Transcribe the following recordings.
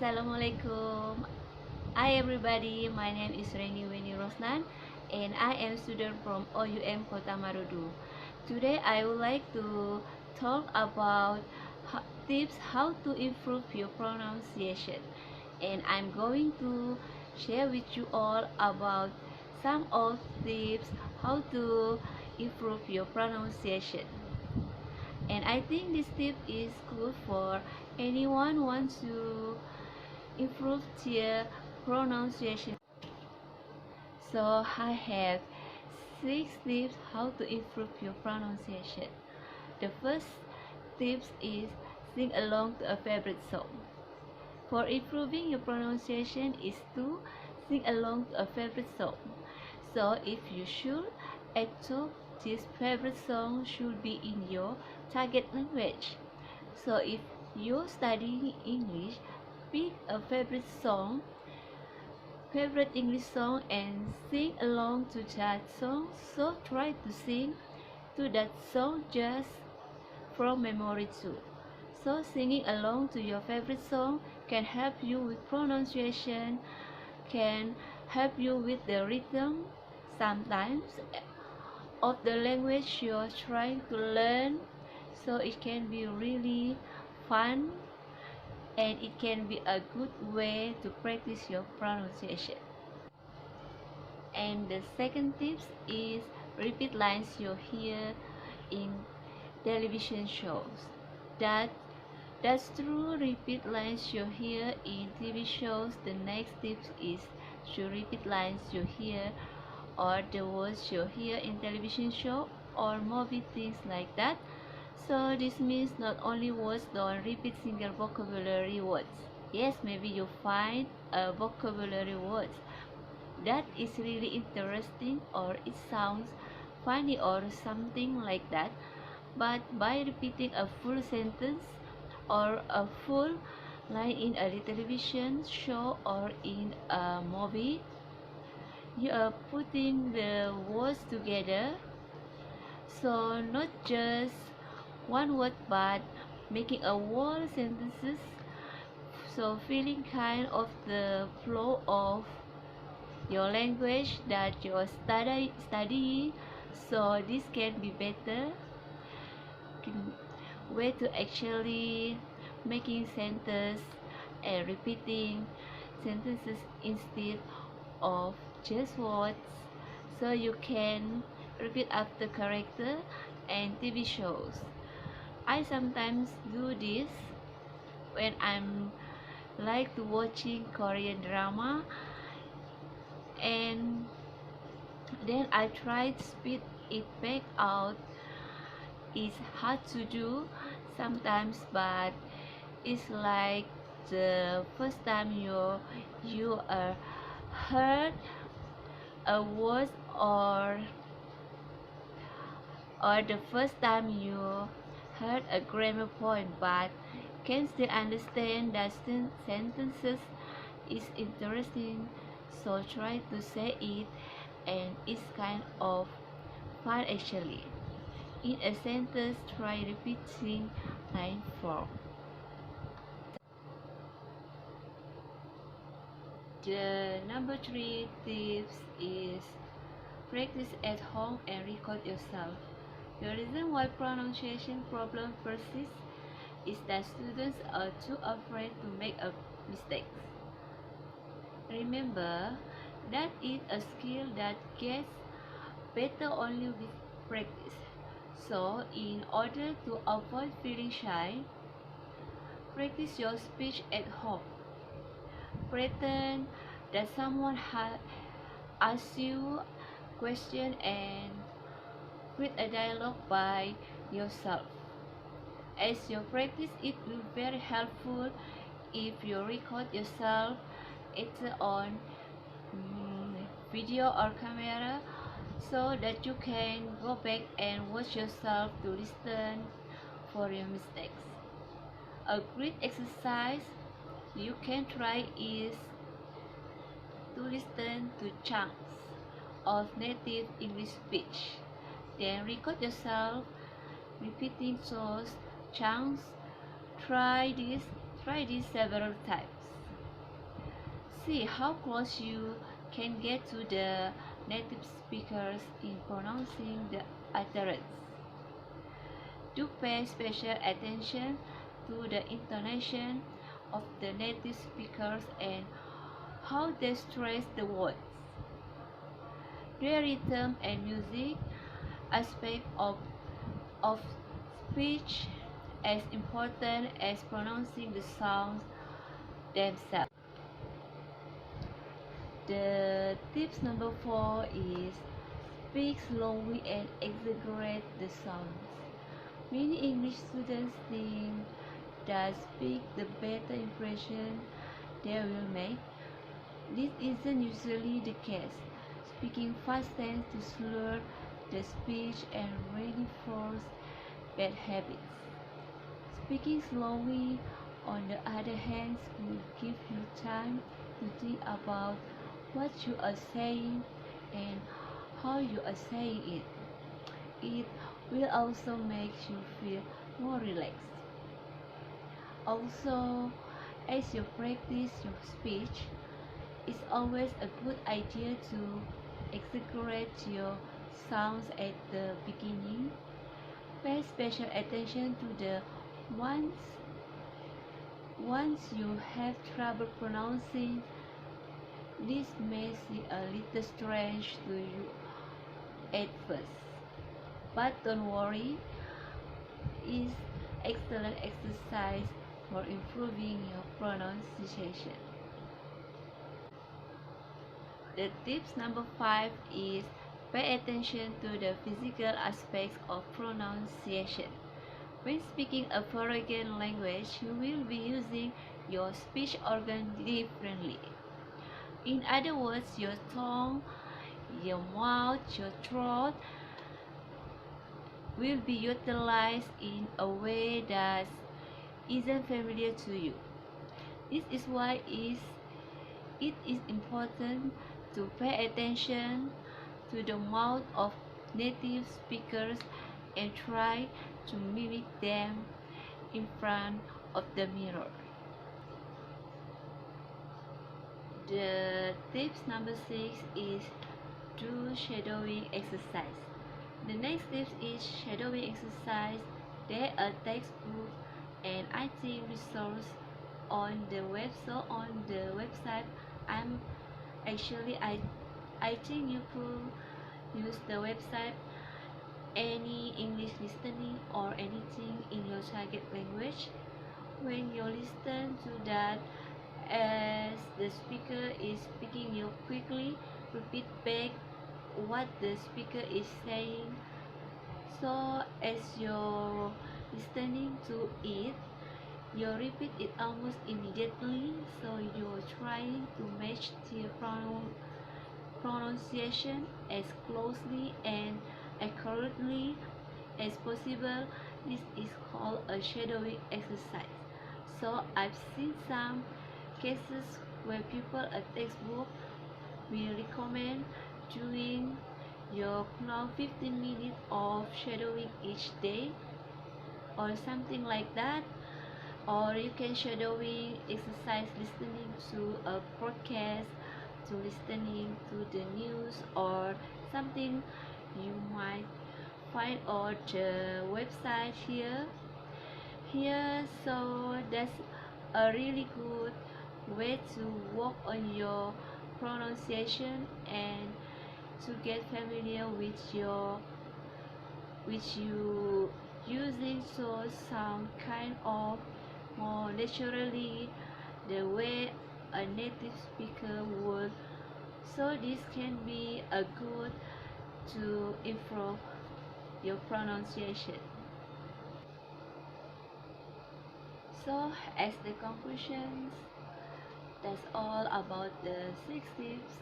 Assalamualaikum. Hi everybody, my name is Reni Weni Rosnan and I am student from OUM Kota Marudu. Today I would like to talk about tips how to improve your pronunciation, and I'm going to share with you all about some of tips how to improve your pronunciation. And I think this tip is good for anyone who wants to improve their pronunciation. So I have 6 tips how to improve your pronunciation. The first tips is sing along to a favorite song. For improving your pronunciation is to sing along to a favorite song. So if you should actually this favorite song should be in your target language. So if you're studying English, pick a favorite English song and sing along to that song. So try to sing to that song just from memory too. So singing along to your favorite song can help you with pronunciation, can help you with the rhythm sometimes of the language you're trying to learn. So it can be really fun and it can be a good way to practice your pronunciation. And the second tips is repeat lines you hear in television shows. That's true. Repeat lines you hear in TV shows. The next tip is to repeat lines you hear or the words you hear in television show or movie, things like that. So this means not only words, don't repeat single vocabulary words. Yes, maybe you find a vocabulary words that is really interesting or it sounds funny or something like that, but by repeating a full sentence or a full line in a television show or in a movie, you are putting the words together, so not just one word but making a whole sentences, so feeling kind of the flow of your language that you are studying. So this can be better way to actually making sentence and repeating sentences instead of just words, so you can repeat after character and TV shows. I sometimes do this when I'm like to watching Korean drama, and then I try to speed it back out. It's hard to do sometimes, but it's like the first time you heard a word, or the first time you heard a grammar point but can still understand that sentences is interesting, so try to say it, and it's kind of fun actually. In a sentence, try repeating line 4. The number 3 tips is practice at home and record yourself. The reason why pronunciation problem persists is that students are too afraid to make a mistake. Remember that it's a skill that gets better only with practice. So in order to avoid feeling shy, practice your speech at home. Pretend that someone asks you a question and create a dialogue by yourself. As you practice, it will be very helpful if you record yourself either on video or camera, so that you can go back and watch yourself to listen for your mistakes. A great exercise you can try is to listen to chunks of native English speech, then record yourself repeating those chunks. Try this several times. See how close you can get to the native speakers in pronouncing the utterance. Do pay special attention to the intonation of the native speakers and how they stress the words. Their rhythm and music aspect of speech as important as pronouncing the sounds themselves. The tips number 4 is speak slowly and exaggerate the sounds. Many English students think that speak the better impression they will make. This isn't usually the case. Speaking fast tends to slur the speech and reinforce bad habits. Speaking slowly, on the other hand, will give you time to think about what you are saying and how you are saying it. It will also make you feel more relaxed. Also, as you practice your speech, it's always a good idea to exaggerate your sounds at the beginning. Pay special attention to the ones once you have trouble pronouncing. This may seem a little strange to you at first, but don't worry, it's excellent exercise for improving your pronunciation. The tips number 5 is pay attention to the physical aspects of pronunciation. When speaking a foreign language, you will be using your speech organ differently. In other words, your tongue, your mouth, your throat will be utilized in a way that isn't familiar to you. This is why it is important to pay attention to the mouth of native speakers and try to mimic them in front of the mirror. The tips number 6 is do shadowing exercise. The next tip is shadowing exercise. There are textbook and IT resource on the website. I'm actually I think you could use the website any English listening or anything in your target language. When you listen to that as the speaker is speaking, you quickly repeat back what the speaker is saying. So as you're listening to it, you repeat it almost immediately, so you're trying to match the pronunciation as closely and accurately as possible. This is called a shadowing exercise. So I've seen some cases where people at textbook will recommend doing your 15 minutes of shadowing each day or something like that, or you can shadowing exercise listening to a broadcast, to listening to the news or something you might find on the website here. So that's a really good way to work on your pronunciation and to get familiar with you using, so sound kind of more naturally the way a native speaker would. So this can be a good to improve your pronunciation. So as the conclusions, that's all about the 6 tips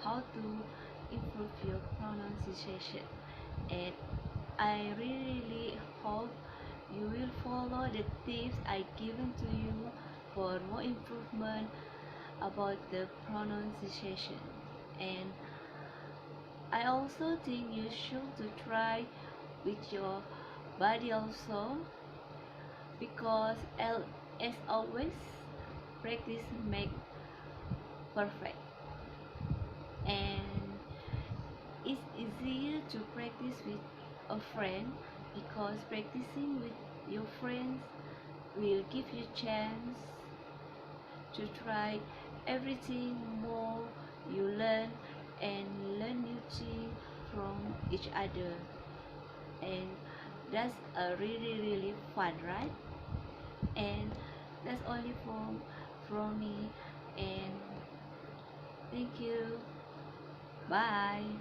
how to improve your pronunciation, and I really hope you will follow the tips I given to you for more improvement about the pronunciation. And I also think you should to try with your body also, because as always, practice make perfect. And it's easier to practice with a friend because practicing with your friends will give you chance to try everything more. You learn new things from each other, and that's a really fun, right? And that's only from me, and thank you. Bye.